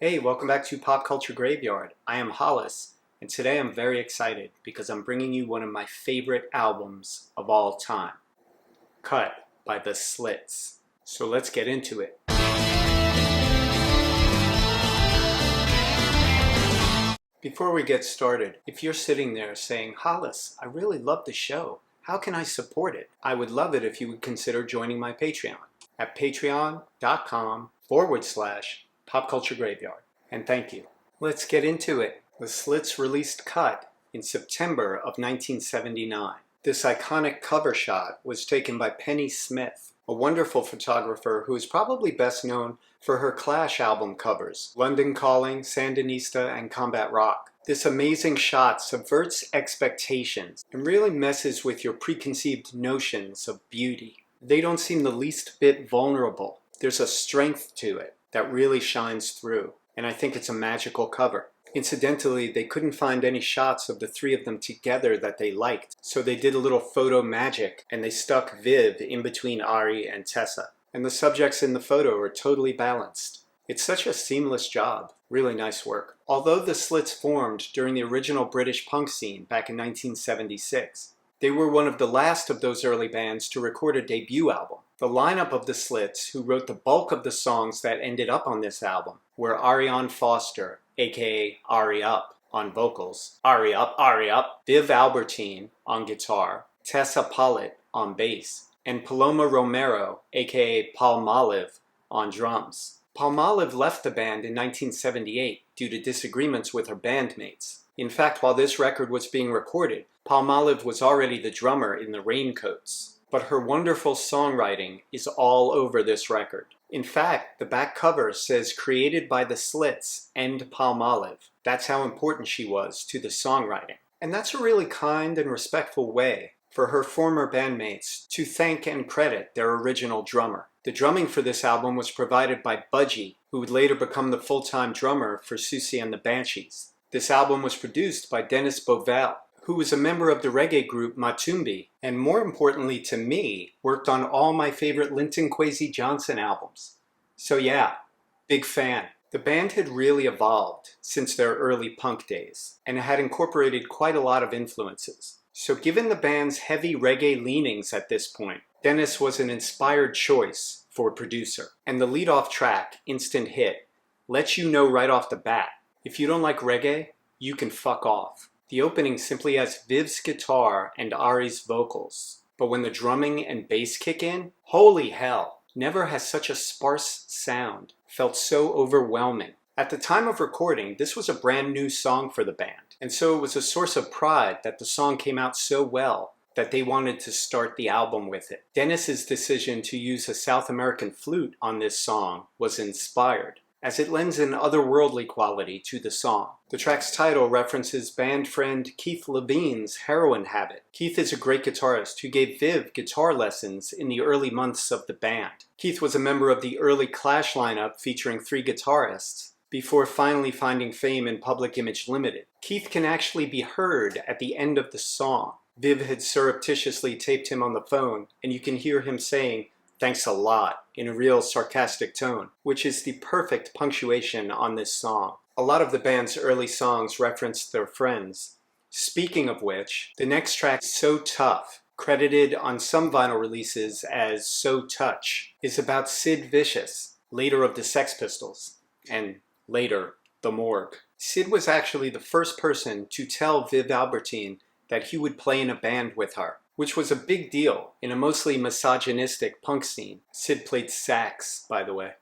Hey, welcome back to Pop Culture Graveyard. I am Hollis, and today I'm very excited because I'm bringing you one of my favorite albums of all time, Cut by the Slits. So let's get into it. Before we get started, if you're sitting there saying, Hollis, I really love the show. How can I support it? I would love it if you would consider joining my Patreon at patreon.com/Pop Culture Graveyard. And thank you. Let's get into it. The Slits released Cut in September of 1979. This iconic cover shot was taken by Penny Smith, a wonderful photographer who is probably best known for her Clash album covers, London Calling, Sandinista, and Combat Rock. This amazing shot subverts expectations and really messes with your preconceived notions of beauty. They don't seem the least bit vulnerable. There's a strength to it that really shines through, and I think it's a magical cover. Incidentally, they couldn't find any shots of the three of them together that they liked, so they did a little photo magic and they stuck Viv in between Ari and Tessa. And the subjects in the photo are totally balanced. It's such a seamless job. Really nice work. Although the Slits formed during the original British punk scene back in 1976, they were one of the last of those early bands to record a debut album. The lineup of the Slits, who wrote the bulk of the songs that ended up on this album, were Ariane Foster, aka Ari Up, on vocals, Ari Up, Viv Albertine on guitar, Tessa Pollitt on bass, and Paloma Romero, aka Palmolive, on drums. Palmolive left the band in 1978 due to disagreements with her bandmates. In fact, while this record was being recorded, Palmolive was already the drummer in the Raincoats. But her wonderful songwriting is all over this record. In fact, the back cover says created by the Slits and Palmolive. That's how important she was to the songwriting. And that's a really kind and respectful way for her former bandmates to thank and credit their original drummer. The drumming for this album was provided by Budgie, who would later become the full-time drummer for Susie and the Banshees. This album was produced by Dennis Bovell, who was a member of the reggae group Matumbi, and more importantly to me, worked on all my favorite Linton Kwesi Johnson albums. So yeah, big fan. The band had really evolved since their early punk days, and had incorporated quite a lot of influences. So given the band's heavy reggae leanings at this point, Dennis was an inspired choice for producer. And the lead-off track, Instant Hit, lets you know right off the bat, if you don't like reggae, you can fuck off. The opening simply has Viv's guitar and Ari's vocals, but when the drumming and bass kick in, holy hell, never has such a sparse sound felt so overwhelming. At the time of recording, this was a brand new song for the band, and so it was a source of pride that the song came out so well that they wanted to start the album with it. Dennis's decision to use a South American flute on this song was inspired, as it lends an otherworldly quality to the song. The track's title references band friend Keith Levine's heroin habit. Keith is a great guitarist who gave Viv guitar lessons in the early months of the band. Keith was a member of the early Clash lineup featuring 3 guitarists, before finally finding fame in Public Image Limited. Keith can actually be heard at the end of the song. Viv had surreptitiously taped him on the phone, and you can hear him saying, "Thanks a lot," in a real sarcastic tone, which is the perfect punctuation on this song. A lot of the band's early songs referenced their friends. Speaking of which, the next track, So Tough, credited on some vinyl releases as So Touch, is about Sid Vicious, later of the Sex Pistols, and later, the Morgue. Sid was actually the first person to tell Viv Albertine that he would play in a band with her, which was a big deal in a mostly misogynistic punk scene. Sid played sax, by the way.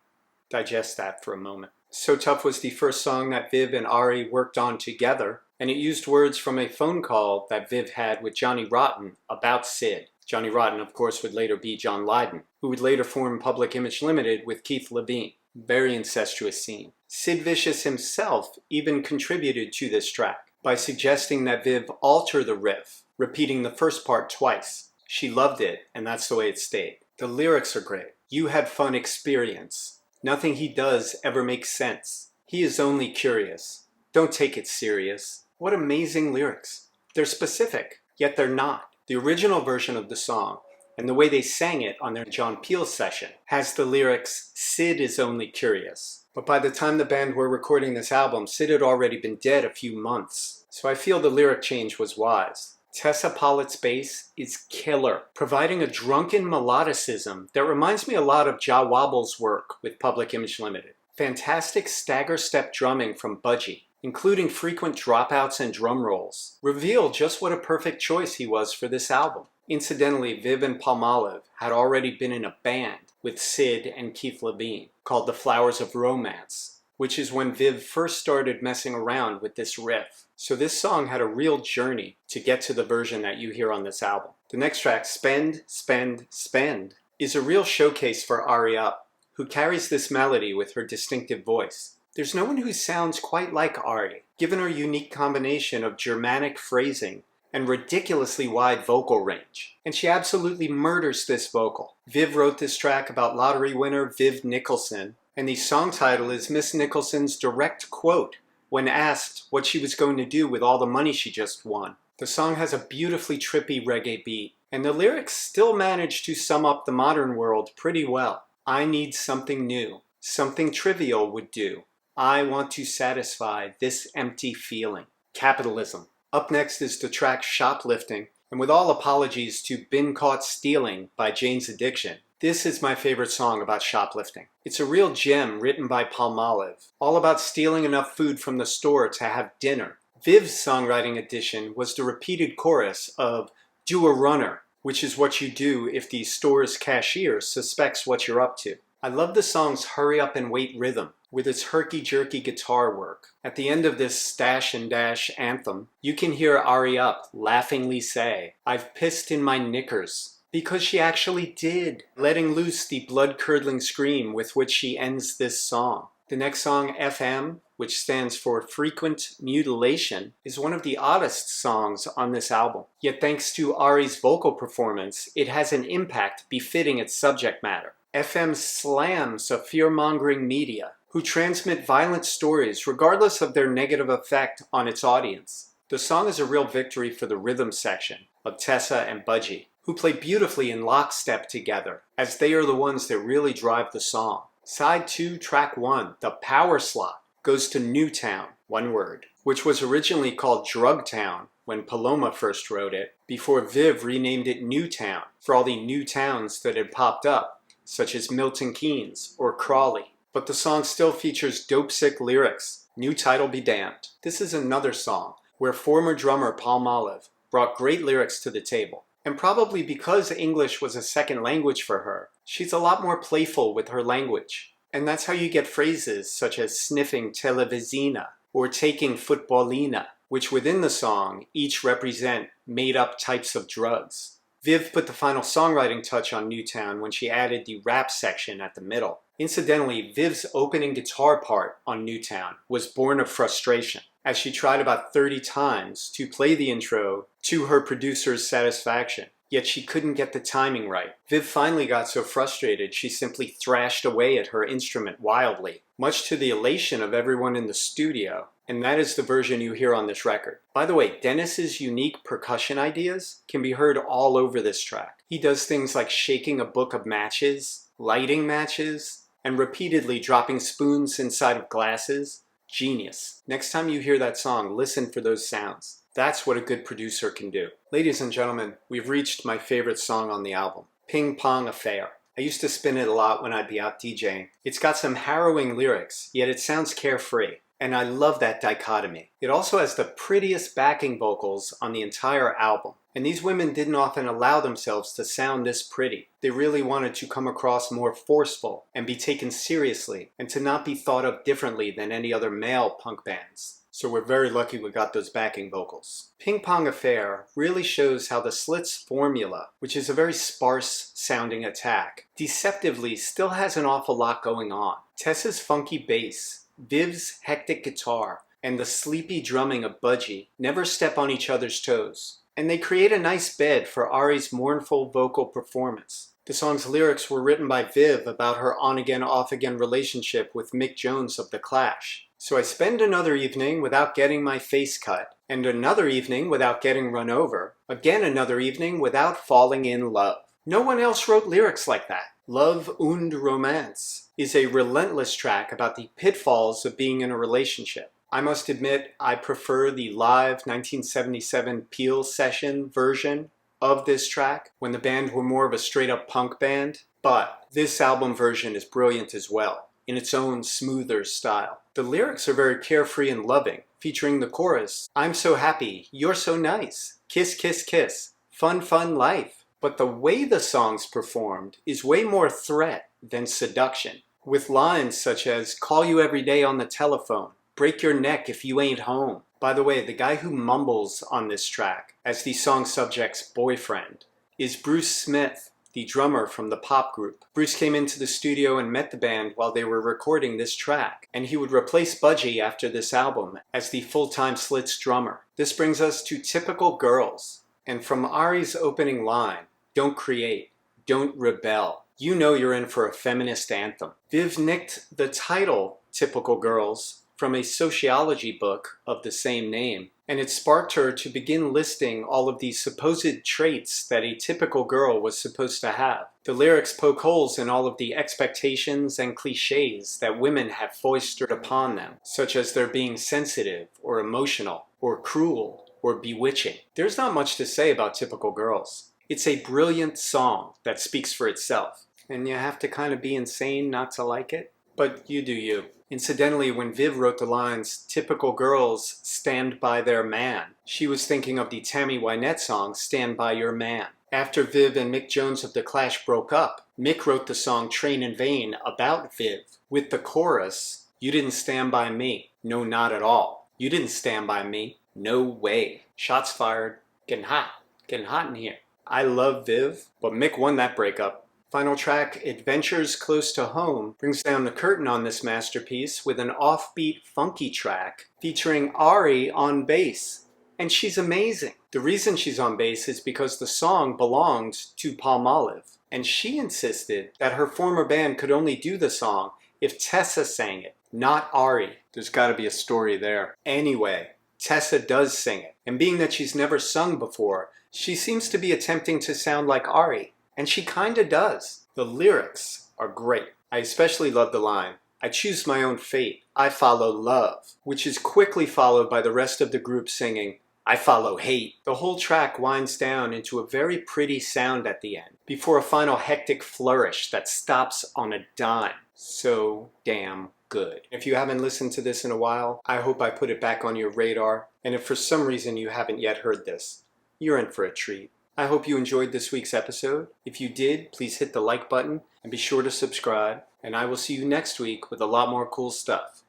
Digest that for a moment. So Tough was the first song that Viv and Ari worked on together, and it used words from a phone call that Viv had with Johnny Rotten about Sid. Johnny Rotten, of course, would later be John Lydon, who would later form Public Image Limited with Keith Levine. Very incestuous scene. Sid Vicious himself even contributed to this track by suggesting that Viv alter the riff, repeating the first part twice. She loved it, and that's the way it stayed. The lyrics are great. You had fun experience. Nothing he does ever makes sense. He is only curious. Don't take it serious. What amazing lyrics. They're specific, yet they're not. The original version of the song, and the way they sang it on their John Peel session, has the lyrics, "Sid is only curious." But by the time the band were recording this album, Sid had already been dead a few months. So I feel the lyric change was wise. Tessa Pollitt's bass is killer, providing a drunken melodicism that reminds me a lot of Ja Wobble's work with Public Image Limited. Fantastic stagger step drumming from Budgie, including frequent dropouts and drum rolls, reveal just what a perfect choice he was for this album. Incidentally, Viv and Palmolive had already been in a band with Sid and Keith Levine called the Flowers of Romance, which is when Viv first started messing around with this riff. So this song had a real journey to get to the version that you hear on this album. The next track, Spend, Spend, Spend, is a real showcase for Ari Up, who carries this melody with her distinctive voice. There's no one who sounds quite like Ari, given her unique combination of Germanic phrasing and ridiculously wide vocal range. And she absolutely murders this vocal. Viv wrote this track about lottery winner Viv Nicholson, and the song title is Miss Nicholson's direct quote when asked what she was going to do with all the money she just won. The song has a beautifully trippy reggae beat, and the lyrics still manage to sum up the modern world pretty well. I need something new. Something trivial would do. I want to satisfy this empty feeling. Capitalism. Up next is the track Shoplifting, and with all apologies to Been Caught Stealing by Jane's Addiction, this is my favorite song about shoplifting. It's a real gem written by Palmolive, all about stealing enough food from the store to have dinner. Viv's songwriting addition was the repeated chorus of Do a Runner, which is what you do if the store's cashier suspects what you're up to. I love the song's hurry up and wait rhythm, with its herky-jerky guitar work. At the end of this Stash and Dash anthem, you can hear Ari Up laughingly say, I've pissed in my knickers. Because she actually did, letting loose the blood-curdling scream with which she ends this song. The next song, FM, which stands for Frequent Mutilation, is one of the oddest songs on this album. Yet thanks to Ari's vocal performance, it has an impact befitting its subject matter. FM slams a fear-mongering media who transmit violent stories regardless of their negative effect on its audience. The song is a real victory for the rhythm section of Tessa and Budgie, who play beautifully in lockstep together, as they are the ones that really drive the song. Side 2, track 1, the power slot, goes to NewTown, one word, which was originally called Drugtown when Paloma first wrote it, before Viv renamed it NewTown for all the new towns that had popped up, such as Milton Keynes or Crawley. But the song still features dope-sick lyrics. New title be damned. This is another song where former drummer Palmolive brought great lyrics to the table. And probably because English was a second language for her, she's a lot more playful with her language. And that's how you get phrases such as sniffing televisina or taking footballina, which within the song each represent made-up types of drugs. Viv put the final songwriting touch on NewTown when she added the rap section at the middle. Incidentally, Viv's opening guitar part on NewTown was born of frustration, as she tried about 30 times to play the intro to her producer's satisfaction, yet she couldn't get the timing right. Viv finally got so frustrated she simply thrashed away at her instrument wildly, much to the elation of everyone in the studio, and that is the version you hear on this record. By the way, Dennis's unique percussion ideas can be heard all over this track. He does things like shaking a book of matches, lighting matches, and repeatedly dropping spoons inside of glasses. Genius. Next time you hear that song, listen for those sounds. That's what a good producer can do. Ladies and gentlemen, we've reached my favorite song on the album, Ping Pong Affair. I used to spin it a lot when I'd be out DJing. It's got some harrowing lyrics, yet it sounds carefree. And I love that dichotomy. It also has the prettiest backing vocals on the entire album. And these women didn't often allow themselves to sound this pretty. They really wanted to come across more forceful and be taken seriously and to not be thought of differently than any other male punk bands. So we're very lucky we got those backing vocals. Ping Pong Affair really shows how the Slits formula, which is a very sparse sounding attack, deceptively still has an awful lot going on. Tessa's funky bass, Viv's hectic guitar, and the sleepy drumming of Budgie never step on each other's toes. And they create a nice bed for Ari's mournful vocal performance. The song's lyrics were written by Viv about her on-again, off-again relationship with Mick Jones of The Clash. So I spend another evening without getting my face cut, and another evening without getting run over, again another evening without falling in love. No one else wrote lyrics like that. Love Und Romance. is a relentless track about the pitfalls of being in a relationship. I must admit I prefer the live 1977 Peel session version of this track when the band were more of a straight-up punk band, but this album version is brilliant as well, in its own smoother style. The lyrics are very carefree and loving, featuring the chorus, "I'm so happy, you're so nice, kiss, kiss, kiss, fun, fun life." But the way the song's performed is way more threat than seduction, with lines such as, "Call you every day on the telephone, break your neck if you ain't home." By the way, the guy who mumbles on this track as the song subject's boyfriend is Bruce Smith, the drummer from the pop group. Bruce came into the studio and met the band while they were recording this track, and he would replace Budgie after this album as the full-time Slits drummer. This brings us to Typical Girls, and from Ari's opening line, "Don't create, don't rebel. You know you're in for a feminist anthem." Viv nicked the title Typical Girls from a sociology book of the same name, and it sparked her to begin listing all of these supposed traits that a typical girl was supposed to have. The lyrics poke holes in all of the expectations and cliches that women have foisted upon them, such as their being sensitive or emotional or cruel or bewitching. There's not much to say about Typical Girls. It's a brilliant song that speaks for itself, and you have to kind of be insane not to like it, but you do you. Incidentally, when Viv wrote the lines, "Typical girls stand by their man," she was thinking of the Tammy Wynette song, "Stand By Your Man." After Viv and Mick Jones of The Clash broke up, Mick wrote the song Train in Vain about Viv, with the chorus, "You didn't stand by me. No, not at all. You didn't stand by me. No way." Shots fired. Getting hot in here. I love Viv, but Mick won that breakup. Final track, Adventures Close to Home, brings down the curtain on this masterpiece with an offbeat, funky track featuring Ari on bass. And she's amazing. The reason she's on bass is because the song belonged to Palmolive, and she insisted that her former band could only do the song if Tessa sang it, not Ari. There's gotta be a story there. Anyway, Tessa does sing it, and being that she's never sung before, she seems to be attempting to sound like Ari. And she kinda does. The lyrics are great. I especially love the line, "I choose my own fate, I follow love," which is quickly followed by the rest of the group singing, "I follow hate." The whole track winds down into a very pretty sound at the end, before a final hectic flourish that stops on a dime. So damn good. If you haven't listened to this in a while, I hope I put it back on your radar, and if for some reason you haven't yet heard this, you're in for a treat. I hope you enjoyed this week's episode. If you did, please hit the like button and be sure to subscribe, and I will see you next week with a lot more cool stuff.